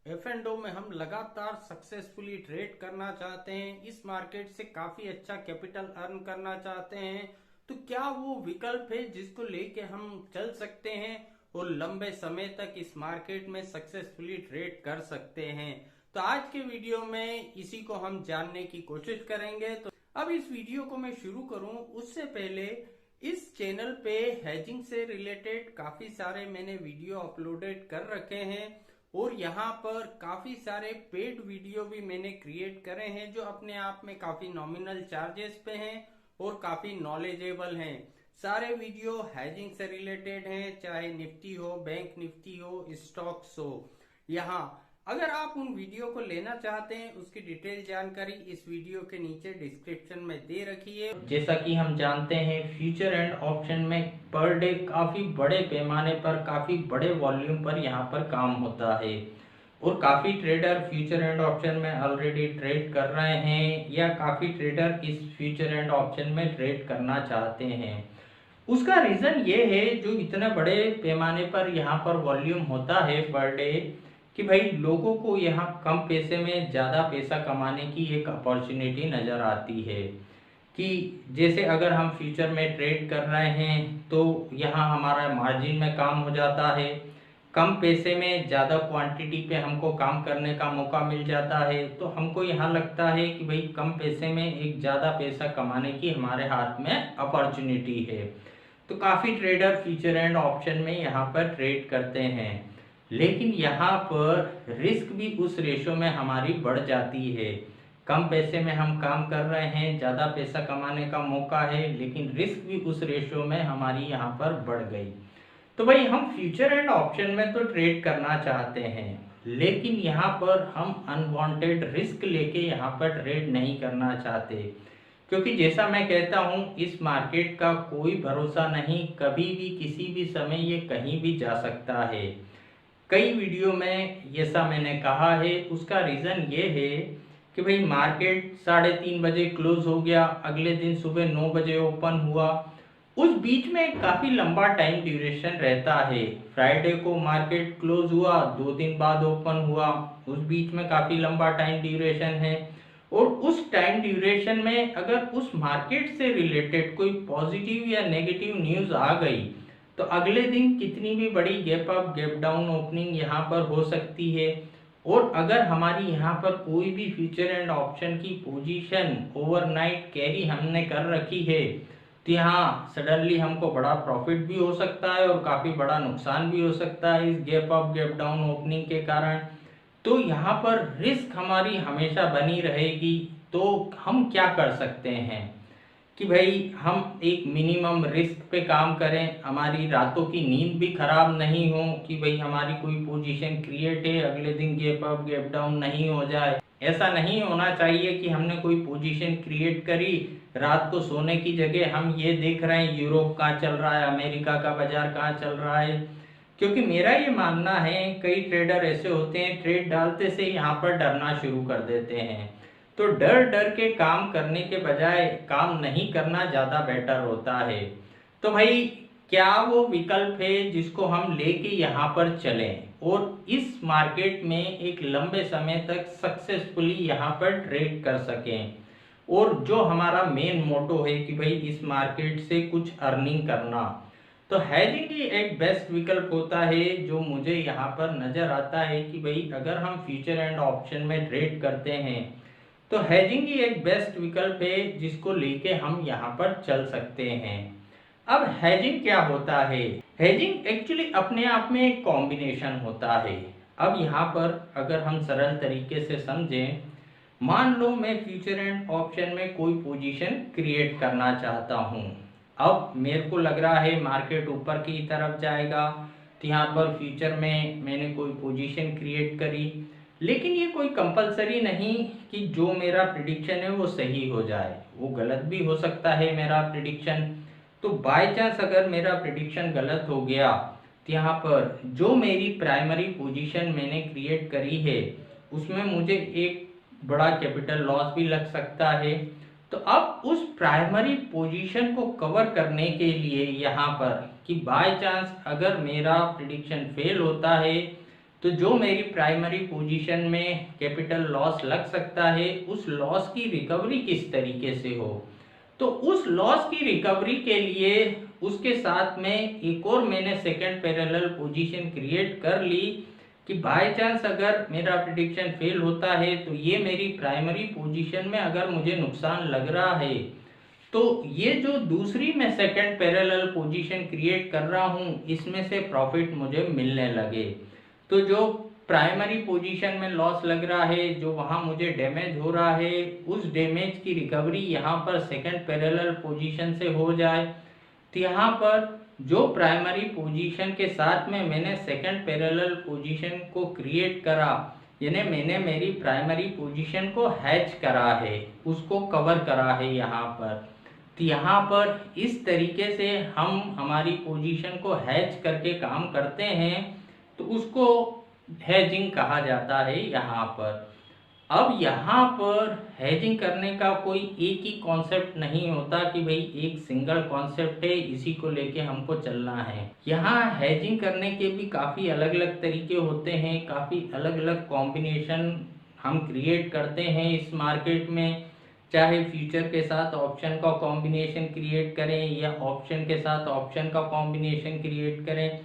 F&O में हम लगातार सक्सेसफुली ट्रेड करना चाहते हैं, इस मार्केट से काफी अच्छा कैपिटल अर्न करना चाहते हैं, तो क्या वो विकल्प है जिसको लेके हम चल सकते हैं और लंबे समय तक इस मार्केट में सक्सेसफुली ट्रेड कर सकते हैं। तो आज के वीडियो में इसी को हम जानने की कोशिश करेंगे। तो अब इस वीडियो को मैं शुरू करूं उससे पहले इस चैनल पे हेजिंग से रिलेटेड काफी सारे मैंने वीडियो अपलोडेड कर रखे हैं और यहाँ पर काफी सारे पेड वीडियो भी मैंने क्रिएट करे हैं जो अपने आप में काफी नॉमिनल चार्जेस पे हैं और काफी नॉलेजेबल हैं। सारे वीडियो हैजिंग से रिलेटेड हैं, चाहे निफ्टी हो, बैंक निफ्टी हो, स्टॉक्स हो। यहाँ अगर आप उन वीडियो को लेना चाहते हैं उसकी डिटेल जानकारी इस वीडियो के नीचे डिस्क्रिप्शन में दे रखी है। जैसा कि हम जानते हैं फ्यूचर एंड ऑप्शन में पर डे काफी बड़े पैमाने पर काफी बड़े वॉल्यूम पर यहाँ पर काम होता है और काफी ट्रेडर फ्यूचर एंड ऑप्शन में ऑलरेडी ट्रेड कर रहे हैं या काफी ट्रेडर इस फ्यूचर एंड ऑप्शन में ट्रेड करना चाहते हैं। उसका रीजन ये है जो इतने बड़े पैमाने पर यहाँ पर वॉल्यूम होता है पर डे कि भाई लोगों को यहाँ कम पैसे में ज़्यादा पैसा कमाने की एक अपॉर्चुनिटी नज़र आती है कि जैसे अगर हम फ्यूचर में ट्रेड कर रहे हैं तो यहाँ हमारा मार्जिन में काम हो जाता है, कम पैसे में ज़्यादा क्वांटिटी पे हमको काम करने का मौका मिल जाता है। तो हमको यहाँ लगता है कि भाई कम पैसे में एक ज़्यादा पैसा कमाने की हमारे हाथ में अपॉर्चुनिटी है, तो काफ़ी ट्रेडर फ्यूचर एंड ऑप्शन में यहाँ पर ट्रेड करते हैं। लेकिन यहाँ पर रिस्क भी उस रेशो में हमारी बढ़ जाती है। कम पैसे में हम काम कर रहे हैं, ज़्यादा पैसा कमाने का मौका है, लेकिन रिस्क भी उस रेशो में हमारी यहाँ पर बढ़ गई। तो भाई हम फ्यूचर एंड ऑप्शन में तो ट्रेड करना चाहते हैं, लेकिन यहाँ पर हम अनवांटेड रिस्क लेके यहाँ पर ट्रेड नहीं करना चाहते, क्योंकि जैसा मैं कहता हूँ इस मार्केट का कोई भरोसा नहीं, कभी भी किसी भी समय ये कहीं भी जा सकता है। कई वीडियो में जैसा मैंने कहा है उसका रीज़न ये है कि भाई मार्केट 3:30 बजे क्लोज हो गया, अगले दिन सुबह 9 बजे ओपन हुआ, उस बीच में काफ़ी लंबा टाइम ड्यूरेशन रहता है। फ्राइडे को मार्केट क्लोज हुआ, 2 दिन बाद ओपन हुआ, उस बीच में काफ़ी लंबा टाइम ड्यूरेशन है। और उस टाइम ड्यूरेशन में अगर उस मार्केट से रिलेटेड कोई पॉजिटिव या नेगेटिव न्यूज़ आ गई तो अगले दिन कितनी भी बड़ी gap up gap down opening यहाँ पर हो सकती है। और अगर हमारी यहाँ पर कोई भी फ्यूचर एंड ऑप्शन की पोजीशन ओवरनाइट कैरी हमने कर रखी है तो यहाँ सडनली हमको बड़ा प्रॉफिट भी हो सकता है और काफ़ी बड़ा नुकसान भी हो सकता है इस gap up gap down opening के कारण। तो यहाँ पर रिस्क हमारी हमेशा बनी रहेगी। तो हम क्या कर सकते हैं कि भाई हम एक मिनिमम रिस्क पे काम करें, हमारी रातों की नींद भी खराब नहीं हो कि भाई हमारी कोई पोजीशन क्रिएट है अगले दिन गैप अप गैप डाउन नहीं हो जाए। ऐसा नहीं होना चाहिए कि हमने कोई पोजीशन क्रिएट करी, रात को सोने की जगह हम ये देख रहे हैं यूरोप कहाँ चल रहा है, अमेरिका का बाजार कहाँ चल रहा है। क्योंकि मेरा ये मानना है कई ट्रेडर ऐसे होते हैं ट्रेड डालते से यहाँ पर डरना शुरू कर देते हैं, तो डर डर के काम करने के बजाय काम नहीं करना ज़्यादा बेटर होता है। तो भाई क्या वो विकल्प है जिसको हम लेके यहाँ पर चलें और इस मार्केट में एक लंबे समय तक सक्सेसफुली यहाँ पर ट्रेड कर सकें, और जो हमारा मेन मोटो है कि भाई इस मार्केट से कुछ अर्निंग करना। तो हेजिंग ही एक बेस्ट विकल्प होता है जो मुझे यहाँ पर नज़र आता है कि भाई अगर हम फ्यूचर एंड ऑप्शन में ट्रेड करते हैं तो हेजिंग ही एक बेस्ट विकल्प है जिसको लेके हम यहाँ पर चल सकते हैं। अब हेजिंग क्या होता है? हेजिंग एक्चुअली अपने आप में एक कॉम्बिनेशन होता है। अब यहाँ पर अगर हम सरल तरीके से समझें, मान लो मैं फ्यूचर एंड ऑप्शन में कोई पोजीशन क्रिएट करना चाहता हूँ। अब मेरे को लग रहा है मार्केट ऊपर की तरफ जाएगा, तो यहाँ पर फ्यूचर में मैंने कोई पोजीशन क्रिएट करी, लेकिन ये कोई कंपलसरी नहीं कि जो मेरा प्रिडिक्शन है वो सही हो जाए, वो गलत भी हो सकता है मेरा प्रिडिक्शन। तो बाय चांस अगर मेरा प्रिडिक्शन गलत हो गया तो यहाँ पर जो मेरी प्राइमरी पोजीशन मैंने क्रिएट करी है उसमें मुझे एक बड़ा कैपिटल लॉस भी लग सकता है। तो अब उस प्राइमरी पोजीशन को कवर करने के लिए यहाँ पर कि बाय चांस अगर मेरा प्रिडिक्शन फेल होता है तो जो मेरी प्राइमरी पोजीशन में कैपिटल लॉस लग सकता है, उस लॉस की रिकवरी किस तरीके से हो। तो उस लॉस की रिकवरी के लिए उसके साथ में एक और मैंने सेकंड पैरेलल पोजीशन क्रिएट कर ली कि बाय चांस अगर मेरा प्रिडिक्शन फेल होता है तो ये मेरी प्राइमरी पोजीशन में अगर मुझे नुकसान लग रहा है तो ये जो दूसरी मैं सेकंड पैरेलल पोजीशन क्रिएट कर रहा हूँ इसमें से प्रॉफिट मुझे मिलने लगे। तो जो प्राइमरी पोजीशन में लॉस लग रहा है, जो वहां मुझे डैमेज हो रहा है, उस डैमेज की रिकवरी यहाँ पर सेकंड पैरेलल पोजीशन से हो जाए। तो यहाँ पर जो प्राइमरी पोजीशन के साथ में मैंने सेकंड पैरेलल पोजीशन को क्रिएट करा, यानी मैंने मेरी प्राइमरी पोजीशन को हैच करा है, उसको कवर करा है यहाँ पर। तो यहाँ पर इस तरीके से हम हमारी पोजीशन को हैच करके काम करते हैं, तो उसको हेजिंग कहा जाता है यहाँ पर। अब यहाँ पर हेजिंग करने का कोई एक ही कॉन्सेप्ट नहीं होता कि भाई एक सिंगल कॉन्सेप्ट है इसी को लेके हमको चलना है। यहाँ हेजिंग करने के भी काफ़ी अलग अलग तरीके होते हैं, काफ़ी अलग अलग कॉम्बिनेशन हम क्रिएट करते हैं इस मार्केट में। चाहे फ्यूचर के साथ ऑप्शन का कॉम्बिनेशन क्रिएट करें या ऑप्शन के साथ ऑप्शन का कॉम्बिनेशन क्रिएट करें,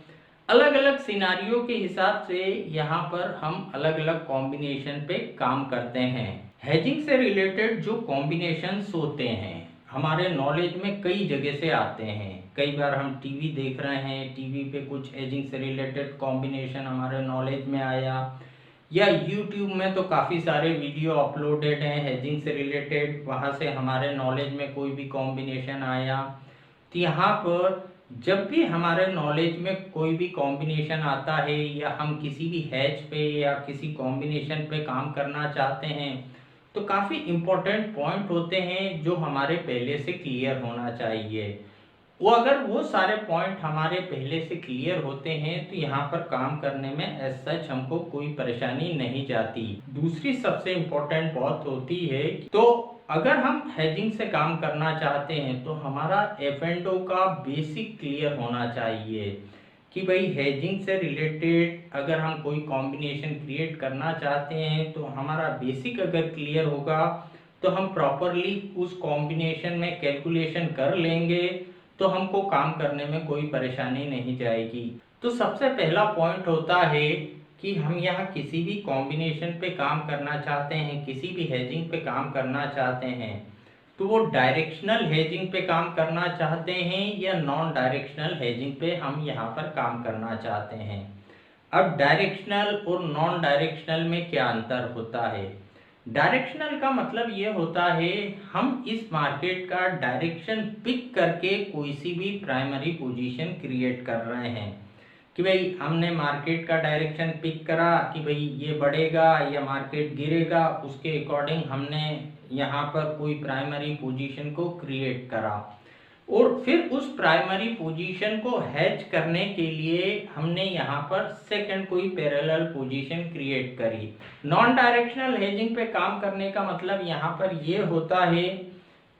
अलग अलग सिनारियों के हिसाब से यहाँ पर हम अलग अलग कॉम्बिनेशन पे काम करते हैं। हेजिंग से रिलेटेड जो कॉम्बिनेशंस होते हैं हमारे नॉलेज में कई जगह से आते हैं। कई बार हम टीवी देख रहे हैं, टीवी पे कुछ हेजिंग से रिलेटेड कॉम्बिनेशन हमारे नॉलेज में आया, या यूट्यूब में तो काफ़ी सारे वीडियो अपलोडेड हैं हेजिंग से रिलेटेड, वहाँ से हमारे नॉलेज में कोई भी कॉम्बिनेशन आया। तो यहाँ पर जब भी हमारे नॉलेज में कोई भी कॉम्बिनेशन आता है या हम किसी भी हैच पे या किसी कॉम्बिनेशन पे काम करना चाहते हैं, तो काफ़ी इम्पोर्टेंट पॉइंट होते हैं जो हमारे पहले से क्लियर होना चाहिए। वो अगर वो सारे पॉइंट हमारे पहले से क्लियर होते हैं तो यहाँ पर काम करने में एज सच हमको कोई परेशानी नहीं जाती। दूसरी सबसे इम्पोर्टेंट बात होती है, तो अगर हम हेजिंग से काम करना चाहते हैं तो हमारा F&O का बेसिक क्लियर होना चाहिए कि भाई हेजिंग से रिलेटेड अगर हम कोई कॉम्बिनेशन क्रिएट करना चाहते हैं तो हमारा बेसिक अगर क्लियर होगा तो हम प्रॉपरली उस कॉम्बिनेशन में कैलकुलेशन कर लेंगे, तो हमको काम करने में कोई परेशानी नहीं जाएगी। तो सबसे पहला पॉइंट होता है कि हम यहाँ किसी भी कॉम्बिनेशन पे काम करना चाहते हैं, किसी भी हेजिंग पे काम करना चाहते हैं, तो वो डायरेक्शनल हेजिंग पे काम करना चाहते हैं या नॉन डायरेक्शनल हेजिंग पे हम यहाँ पर काम करना चाहते हैं। अब डायरेक्शनल और नॉन डायरेक्शनल में क्या अंतर होता है। डायरेक्शनल का मतलब ये होता है हम इस मार्केट का डायरेक्शन पिक करके कोई सी भी प्राइमरी पोजीशन क्रिएट कर रहे हैं कि भाई हमने मार्केट का डायरेक्शन पिक करा कि भाई ये बढ़ेगा या मार्केट गिरेगा, उसके अकॉर्डिंग हमने यहाँ पर कोई प्राइमरी पोजीशन को क्रिएट करा और फिर उस प्राइमरी पोजीशन को हैच करने के लिए हमने यहाँ पर सेकंड कोई पैरेलल पोजीशन क्रिएट करी। नॉन डायरेक्शनल हेजिंग पे काम करने का मतलब यहाँ पर ये होता है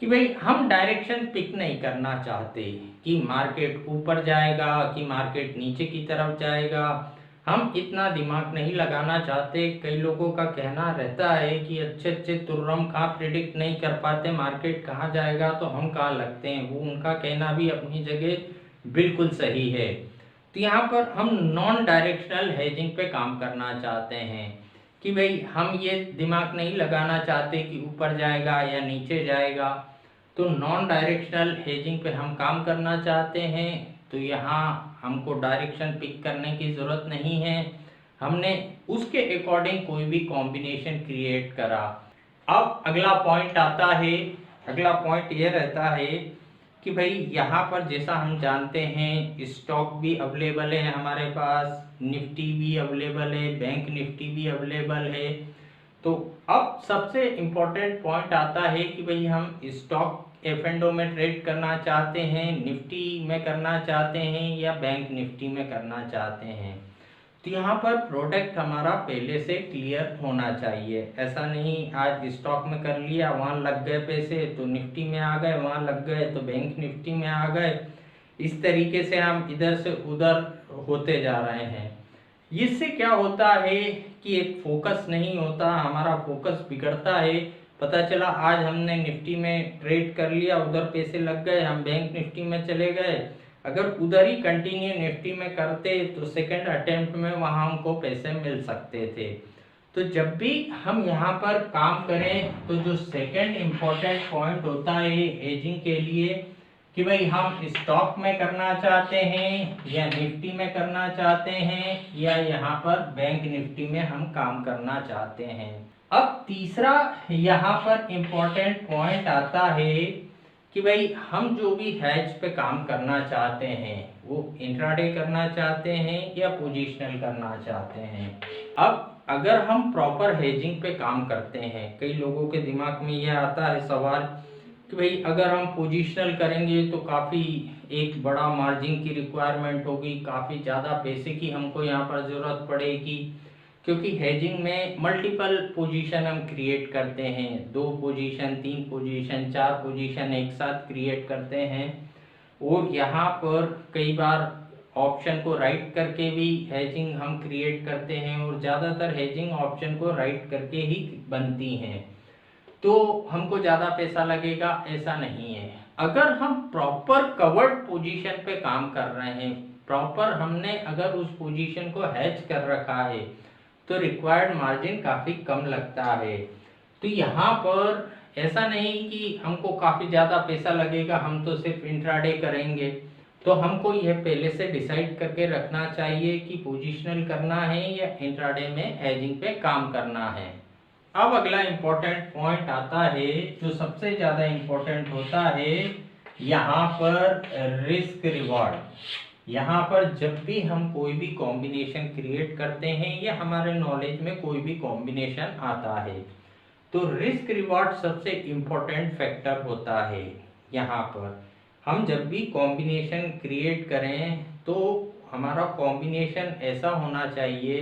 कि भाई हम डायरेक्शन पिक नहीं करना चाहते कि मार्केट ऊपर जाएगा कि मार्केट नीचे की तरफ जाएगा, हम इतना दिमाग नहीं लगाना चाहते। कई लोगों का कहना रहता है कि अच्छे अच्छे तुर्रम कहाँ प्रिडिक्ट नहीं कर पाते मार्केट कहाँ जाएगा तो हम कहाँ लगते हैं, वो उनका कहना भी अपनी जगह बिल्कुल सही है। तो यहाँ पर हम नॉन डायरेक्शनल हेजिंग पे काम करना चाहते हैं कि भाई हम ये दिमाग नहीं लगाना चाहते कि ऊपर जाएगा या नीचे जाएगा, तो नॉन डायरेक्शनल हेजिंग पे हम काम करना चाहते हैं। तो यहाँ हमको डायरेक्शन पिक करने की ज़रूरत नहीं है, हमने उसके अकॉर्डिंग कोई भी कॉम्बिनेशन क्रिएट करा। अब अगला पॉइंट आता है, अगला पॉइंट ये रहता है कि भाई यहाँ पर जैसा हम जानते हैं स्टॉक भी अवेलेबल है हमारे पास, निफ्टी भी अवेलेबल है, बैंक निफ्टी भी अवेलेबल है। तो अब सबसे इम्पोर्टेंट पॉइंट आता है कि भाई हम स्टॉक F&O में ट्रेड करना चाहते हैं, निफ्टी में करना चाहते हैं या बैंक निफ्टी में करना चाहते हैं। तो यहाँ पर प्रोडक्ट हमारा पहले से क्लियर होना चाहिए। ऐसा नहीं आज स्टॉक में कर लिया, वहाँ लग गए पैसे तो निफ्टी में आ गए, वहाँ लग गए तो बैंक निफ्टी में आ गए, इस तरीके से हम इधर से उधर होते जा रहे हैं। इससे क्या होता है कि एक फोकस नहीं होता, हमारा फोकस बिगड़ता है। पता चला आज हमने निफ्टी में ट्रेड कर लिया, उधर पैसे लग गए, हम बैंक निफ्टी में चले गए। अगर उधर ही कंटिन्यू निफ्टी में करते तो सेकंड अटेम्प्ट में वहां हमको पैसे मिल सकते थे। तो जब भी हम यहाँ पर काम करें तो जो सेकंड इम्पोर्टेंट पॉइंट होता है हेजिंग के लिए कि भाई हम स्टॉक में करना चाहते हैं या निफ्टी में करना चाहते हैं या यहाँ पर बैंक निफ्टी में हम काम करना चाहते हैं। अब तीसरा यहाँ पर इम्पोर्टेंट पॉइंट आता है कि भाई हम जो भी हैज पे काम करना चाहते हैं वो इंट्राडे करना चाहते हैं या पोजिशनल करना चाहते हैं। अब अगर हम प्रॉपर हेजिंग पे काम करते हैं, कई लोगों के दिमाग में यह आता है सवाल कि भाई अगर हम पोजिशनल करेंगे तो काफ़ी एक बड़ा मार्जिन की रिक्वायरमेंट होगी, काफ़ी ज़्यादा पैसे की हमको यहाँ पर ज़रूरत पड़ेगी, क्योंकि हेजिंग में मल्टीपल पोजीशन हम क्रिएट करते हैं, 2 पोजीशन, 3 पोजीशन, 4 पोजीशन एक साथ क्रिएट करते हैं। और यहाँ पर कई बार ऑप्शन को राइट करके भी हेजिंग हम क्रिएट करते हैं और ज़्यादातर हेजिंग ऑप्शन को राइट करके ही बनती हैं। तो हमको ज़्यादा पैसा लगेगा ऐसा नहीं है। अगर हम प्रॉपर कवर्ड पोजीशन पे काम कर रहे हैं, प्रॉपर हमने अगर उस पोजीशन को हैच कर रखा है तो रिक्वायर्ड मार्जिन काफ़ी कम लगता है। तो यहाँ पर ऐसा नहीं कि हमको काफ़ी ज़्यादा पैसा लगेगा, हम तो सिर्फ इंट्राडे करेंगे। तो हमको यह पहले से डिसाइड करके रखना चाहिए कि पोजिशनल करना है या इंट्राडे में हेजिंग पे काम करना है। अब अगला इम्पोर्टेंट पॉइंट आता है जो सबसे ज़्यादा इम्पोर्टेंट होता है, यहाँ पर रिस्क रिवॉर्ड। यहाँ पर जब भी हम कोई भी कॉम्बिनेशन क्रिएट करते हैं या हमारे नॉलेज में कोई भी कॉम्बिनेशन आता है तो रिस्क रिवॉर्ड सबसे इम्पोर्टेंट फैक्टर होता है। यहाँ पर हम जब भी कॉम्बिनेशन क्रिएट करें तो हमारा कॉम्बिनेशन ऐसा होना चाहिए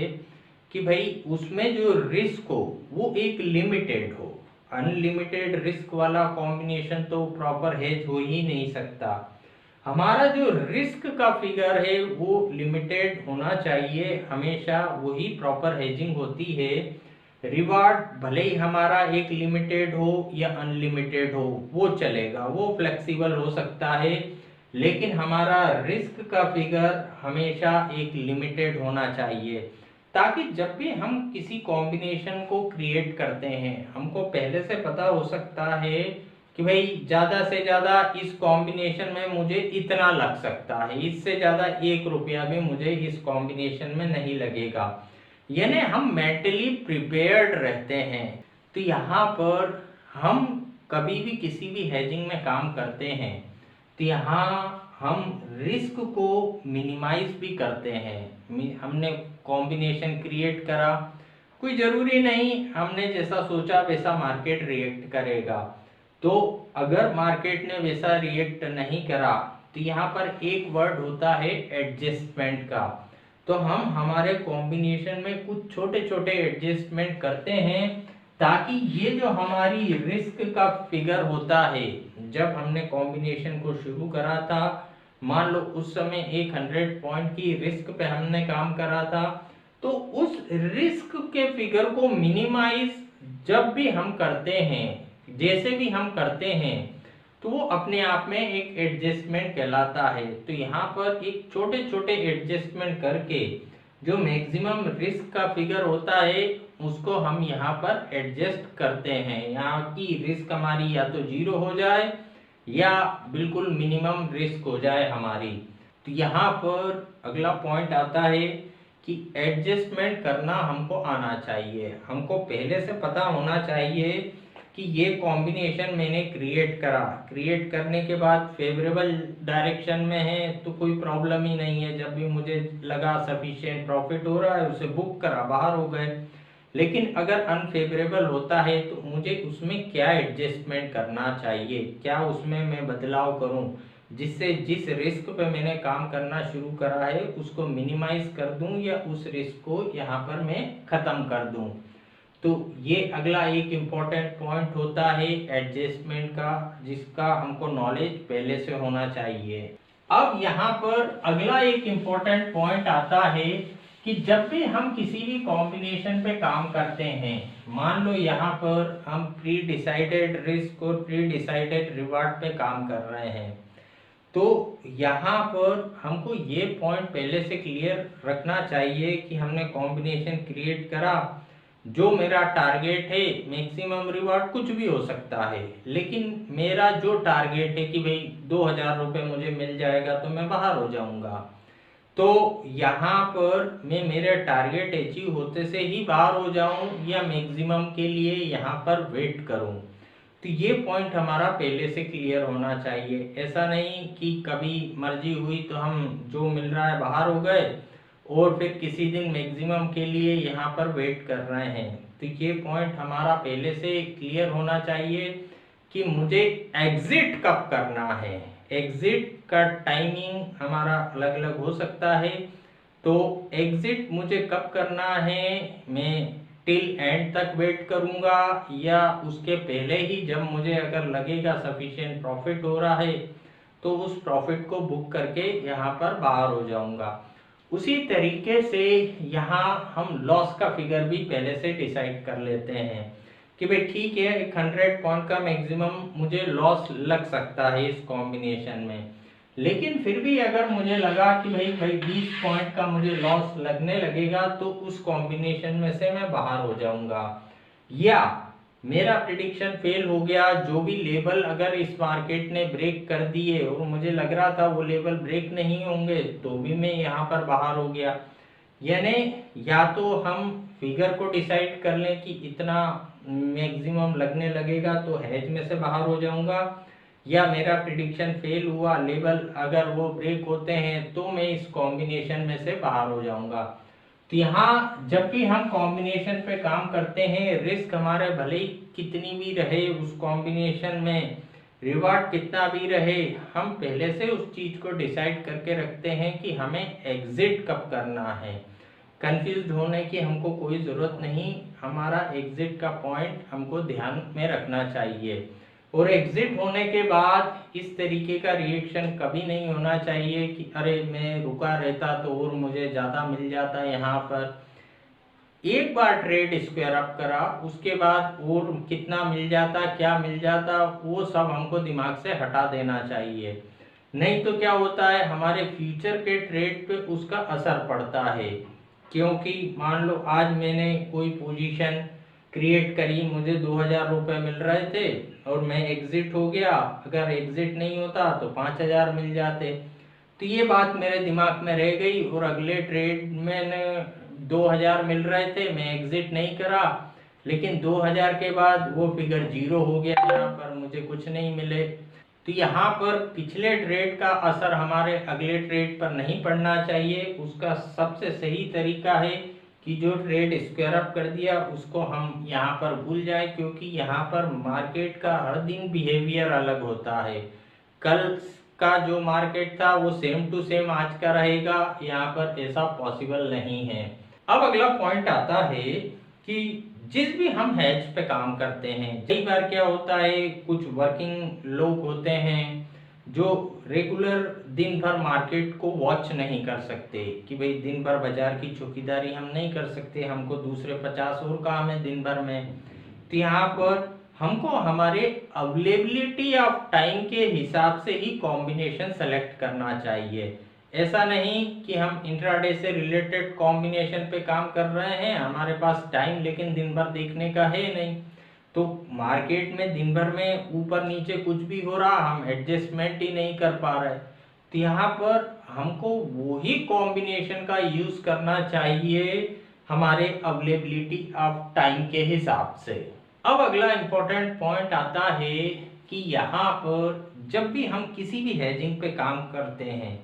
कि भाई उसमें जो रिस्क हो वो एक लिमिटेड हो। अनलिमिटेड रिस्क वाला कॉम्बिनेशन तो प्रॉपर हेज हो ही नहीं सकता। हमारा जो रिस्क का फिगर है वो लिमिटेड होना चाहिए, हमेशा वही प्रॉपर हेजिंग होती है। रिवार्ड भले ही हमारा एक लिमिटेड हो या अनलिमिटेड हो वो चलेगा, वो फ्लेक्सिबल हो सकता है, लेकिन हमारा रिस्क का फिगर हमेशा एक लिमिटेड होना चाहिए, ताकि जब भी हम किसी कॉम्बिनेशन को क्रिएट करते हैं हमको पहले से पता हो सकता है कि भाई ज़्यादा से ज़्यादा इस कॉम्बिनेशन में मुझे इतना लग सकता है, इससे ज़्यादा 1 रुपया भी मुझे इस कॉम्बिनेशन में नहीं लगेगा। यानी हम मेंटली प्रिपेयर्ड रहते हैं। तो यहाँ पर हम कभी भी किसी भी हेजिंग में काम करते हैं तो यहाँ हम रिस्क को मिनिमाइज भी करते हैं। हमने कॉम्बिनेशन क्रिएट करा, कोई ज़रूरी नहीं हमने जैसा सोचा वैसा मार्केट रिएक्ट करेगा। तो अगर मार्केट ने वैसा रिएक्ट नहीं करा तो यहाँ पर एक वर्ड होता है एडजस्टमेंट का। तो हम हमारे कॉम्बिनेशन में कुछ छोटे छोटे एडजस्टमेंट करते हैं ताकि ये जो हमारी रिस्क का फिगर होता है, जब हमने कॉम्बिनेशन को शुरू करा था, मान लो उस समय 100 पॉइंट की रिस्क पे हमने काम करा था, तो उस रिस्क के फिगर को मिनिमाइज जब भी हम करते हैं, जैसे भी हम करते हैं, तो वो अपने आप में एक एडजस्टमेंट कहलाता है। तो यहाँ पर एक छोटे छोटे एडजस्टमेंट करके जो मैक्सिमम रिस्क का फिगर होता है उसको हम यहाँ पर एडजस्ट करते हैं। यहाँ की रिस्क हमारी या तो 0 हो जाए या बिल्कुल मिनिमम रिस्क हो जाए हमारी। तो यहाँ पर अगला पॉइंट आता है कि एडजस्टमेंट करना हमको आना चाहिए। हमको पहले से पता होना चाहिए कि ये कॉम्बिनेशन मैंने क्रिएट करने के बाद फेवरेबल डायरेक्शन में है तो कोई प्रॉब्लम ही नहीं है। जब भी मुझे लगा सफिशिएंट प्रॉफिट हो रहा है उसे बुक करा, बाहर हो गए। लेकिन अगर अनफेवरेबल होता है तो मुझे उसमें क्या एडजस्टमेंट करना चाहिए, क्या उसमें मैं बदलाव करूं जिससे जिस रिस्क पे मैंने काम करना शुरू करा है उसको मिनिमाइज कर दूं या उस रिस्क को यहाँ पर मैं खत्म कर दूं। तो ये अगला एक इम्पोर्टेंट पॉइंट होता है एडजस्टमेंट का, जिसका हमको नॉलेज पहले से होना चाहिए। अब यहाँ पर अगला एक इम्पोर्टेंट पॉइंट आता है कि जब भी हम किसी भी कॉम्बिनेशन पे काम करते हैं, मान लो यहाँ पर हम प्री डिसाइडेड रिस्क और प्री डिसाइडेड रिवार्ड पे काम कर रहे हैं, तो यहाँ पर हमको ये पॉइंट पहले से क्लियर रखना चाहिए कि हमने कॉम्बिनेशन क्रिएट करा, जो मेरा टारगेट है मैक्सिमम रिवार्ड कुछ भी हो सकता है, लेकिन मेरा जो टारगेट है कि भाई 2000 रुपये मुझे मिल जाएगा तो मैं बाहर हो जाऊंगा, तो यहाँ पर मैं मेरे टारगेट अचीव होते से ही बाहर हो जाऊं या मैक्सिमम के लिए यहाँ पर वेट करूं। तो ये पॉइंट हमारा पहले से क्लियर होना चाहिए। ऐसा नहीं कि कभी मर्जी हुई तो हम जो मिल रहा है बाहर हो गए और फिर किसी दिन मैक्सिमम के लिए यहाँ पर वेट कर रहे हैं। तो ये पॉइंट हमारा पहले से क्लियर होना चाहिए कि मुझे एग्जिट कब करना है। एग्जिट का टाइमिंग हमारा अलग अलग हो सकता है, तो एग्जिट मुझे कब करना है, मैं टिल एंड तक वेट करूंगा या उसके पहले ही जब मुझे अगर लगेगा सफिशिएंट प्रॉफिट हो रहा है तो उस प्रॉफिट को बुक करके यहाँ पर बाहर हो जाऊंगा। उसी तरीके से यहाँ हम लॉस का फिगर भी पहले से डिसाइड कर लेते हैं कि भाई ठीक है 100 पॉइंट का मैक्सिमम मुझे लॉस लग सकता है इस कॉम्बिनेशन में, लेकिन फिर भी अगर मुझे लगा कि भाई 20 पॉइंट का मुझे लॉस लगने लगेगा तो उस कॉम्बिनेशन में से मैं बाहर हो जाऊंगा। या मेरा प्रिडिक्शन फेल हो गया, जो भी लेवल अगर इस मार्केट ने ब्रेक कर दिए और मुझे लग रहा था वो लेवल ब्रेक नहीं होंगे तो भी मैं यहाँ पर बाहर हो गया। यानी या तो हम फिगर को डिसाइड कर लें कि इतना मैक्सिमम लगने लगेगा तो हेज में से बाहर हो जाऊंगा, या मेरा प्रिडिक्शन फेल हुआ, लेवल अगर वो ब्रेक होते हैं तो मैं इस कॉम्बिनेशन में से बाहर हो जाऊंगा। तो यहाँ जब भी हम कॉम्बिनेशन पे काम करते हैं, रिस्क हमारे भले ही कितनी भी रहे उस कॉम्बिनेशन में, रिवार्ड कितना भी रहे, हम पहले से उस चीज को डिसाइड करके रखते हैं कि हमें एग्जिट कब करना है। कंफ्यूज होने की हमको कोई जरूरत नहीं, हमारा एग्जिट का पॉइंट हमको ध्यान में रखना चाहिए। और एग्जिट होने के बाद इस तरीके का रिएक्शन कभी नहीं होना चाहिए कि अरे मैं रुका रहता तो और मुझे ज़्यादा मिल जाता। यहाँ पर एक बार ट्रेड स्क्वायर अप करा, उसके बाद और कितना मिल जाता, क्या मिल जाता, वो सब हमको दिमाग से हटा देना चाहिए। नहीं तो क्या होता है, हमारे फ्यूचर के ट्रेड पे उसका असर पड़ता है। क्योंकि मान लो आज मैंने कोई पोजीशन क्रिएट करी, मुझे 2000 रुपये मिल रहे थे और मैं एग्जिट हो गया, अगर एग्जिट नहीं होता तो 5000 मिल जाते। तो ये बात मेरे दिमाग में रह गई और अगले ट्रेड में 2000 मिल रहे थे, मैं एग्जिट नहीं करा, लेकिन 2000 के बाद वो फिगर 0 हो गया, यहाँ पर मुझे कुछ नहीं मिले। तो यहाँ पर पिछले ट्रेड का असर हमारे अगले ट्रेड पर नहीं पड़ना चाहिए। उसका सबसे सही तरीका है कि जो ट्रेड स्क्वायर अप कर दिया उसको हम यहाँ पर भूल जाए, क्योंकि यहाँ पर मार्केट का हर दिन बिहेवियर अलग होता है। कल का जो मार्केट था वो सेम टू सेम आज का रहेगा, यहाँ पर ऐसा पॉसिबल नहीं है। अब अगला पॉइंट आता है कि जिस भी हम हेज पे काम करते हैं, कई बार क्या होता है, कुछ वर्किंग लोग होते हैं जो रेगुलर दिन भर मार्केट को वॉच नहीं कर सकते कि भाई दिन भर बाजार की चौकीदारी हम नहीं कर सकते, हमको दूसरे 50 और काम है दिन भर में। तो यहाँ पर हमको हमारे अवेलेबिलिटी ऑफ टाइम के हिसाब से ही कॉम्बिनेशन सेलेक्ट करना चाहिए। ऐसा नहीं कि हम इंट्राडे से रिलेटेड कॉम्बिनेशन पे काम कर रहे हैं, हमारे पास टाइम लेकिन दिन भर देखने का है नहीं, तो मार्केट में दिन भर में ऊपर नीचे कुछ भी हो रहा, हम एडजस्टमेंट ही नहीं कर पा रहे। तो यहाँ पर हमको वही कॉम्बिनेशन का यूज करना चाहिए हमारे अवेलेबिलिटी ऑफ टाइम के हिसाब से। अब अगला इंपॉर्टेंट पॉइंट आता है कि यहाँ पर जब भी हम किसी भी हेजिंग पे काम करते हैं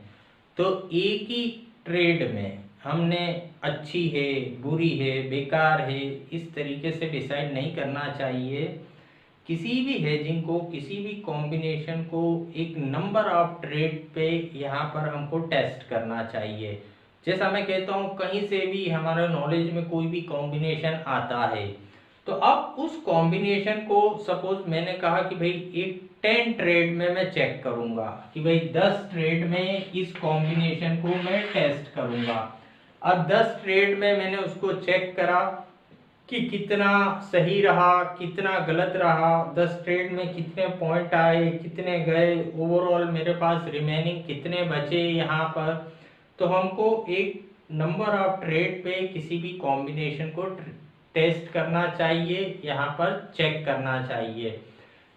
तो एक ही ट्रेड में हमने अच्छी है, बुरी है, बेकार है, इस तरीके से डिसाइड नहीं करना चाहिए। किसी भी हेजिंग को, किसी भी कॉम्बिनेशन को एक नंबर ऑफ ट्रेड पे यहाँ पर हमको टेस्ट करना चाहिए। जैसा मैं कहता हूँ, कहीं से भी हमारे नॉलेज में कोई भी कॉम्बिनेशन आता है तो अब उस कॉम्बिनेशन को, सपोज मैंने कहा कि भाई एक 10 ट्रेड में मैं चेक करूंगा कि भाई 10 ट्रेड में इस कॉम्बिनेशन को मैं टेस्ट करूंगा। अब 10 ट्रेड में मैंने उसको चेक करा कि कितना सही रहा, कितना गलत रहा, 10 ट्रेड में कितने पॉइंट आए, कितने गए, ओवरऑल मेरे पास रिमेनिंग कितने बचे यहाँ पर। तो हमको एक नंबर ऑफ ट्रेड पे किसी भी कॉम्बिनेशन को टेस्ट करना चाहिए, यहाँ पर चेक करना चाहिए।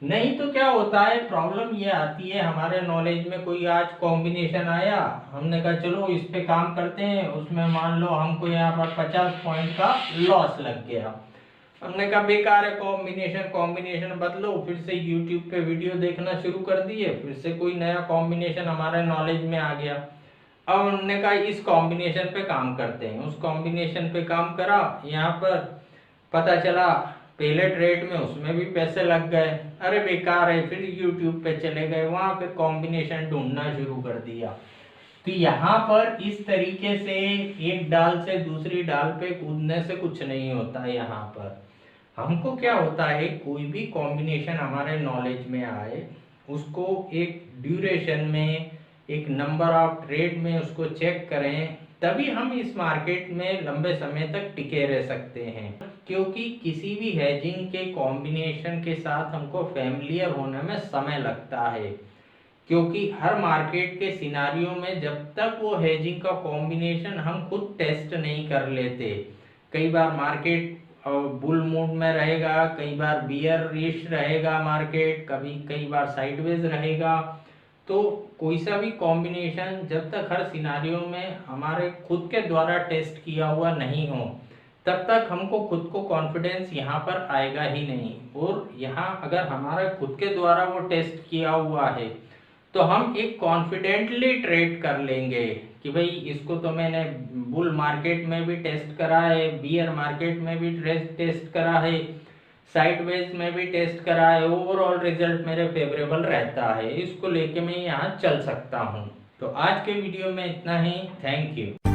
नहीं तो क्या होता है, प्रॉब्लम ये आती है हमारे नॉलेज में, कोई आज कॉम्बिनेशन आया, हमने कहा चलो इस पे काम करते हैं, उसमें मान लो हमको यहाँ पर 50 पॉइंट का लॉस लग गया। हमने कहा बेकार है कॉम्बिनेशन बदलो, फिर से यूट्यूब पे वीडियो देखना शुरू कर दिए, फिर से कोई नया कॉम्बिनेशन हमारे नॉलेज में आ गया। अब हमने कहा इस कॉम्बिनेशन पे काम करते हैं, उस कॉम्बिनेशन पे काम करा, यहाँ पर पता चला पहले ट्रेड में उसमें भी पैसे लग गए, अरे बेकार है, फिर यूट्यूब पे चले गए, वहां पे कॉम्बिनेशन ढूंढना शुरू कर दिया। तो यहाँ पर इस तरीके से एक डाल से दूसरी डाल पे कूदने से कुछ नहीं होता। यहाँ पर हमको क्या होता है, कोई भी कॉम्बिनेशन हमारे नॉलेज में आए, उसको एक ड्यूरेशन में, एक नंबर ऑफ ट्रेड में उसको चेक करें, तभी हम इस मार्केट में लंबे समय तक टिके रह सकते हैं। क्योंकि किसी भी हेजिंग के कॉम्बिनेशन के साथ हमको फैमिलियर होने में समय लगता है, क्योंकि हर मार्केट के सिनारियों में जब तक वो हेजिंग का कॉम्बिनेशन हम खुद टेस्ट नहीं कर लेते, कई बार मार्केट बुल मूड में रहेगा, कई बार बियरिश रहेगा मार्केट, कई बार साइडवेज रहेगा। तो कोई सा भी कॉम्बिनेशन जब तक हर सिनारियो में हमारे खुद के द्वारा टेस्ट किया हुआ नहीं हो, तब तक हमको खुद को कॉन्फिडेंस यहाँ पर आएगा ही नहीं। और यहाँ अगर हमारा खुद के द्वारा वो टेस्ट किया हुआ है, तो हम एक कॉन्फिडेंटली ट्रेड कर लेंगे कि भाई इसको तो मैंने बुल मार्केट में भी टेस्ट करा है, बियर मार्केट में भी टेस्ट करा है, साइडवेज में भी टेस्ट करा है, ओवरऑल रिजल्ट मेरे फेवरेबल रहता है, इसको लेके मैं यहाँ चल सकता हूँ। तो आज के वीडियो में इतना ही, थैंक यू।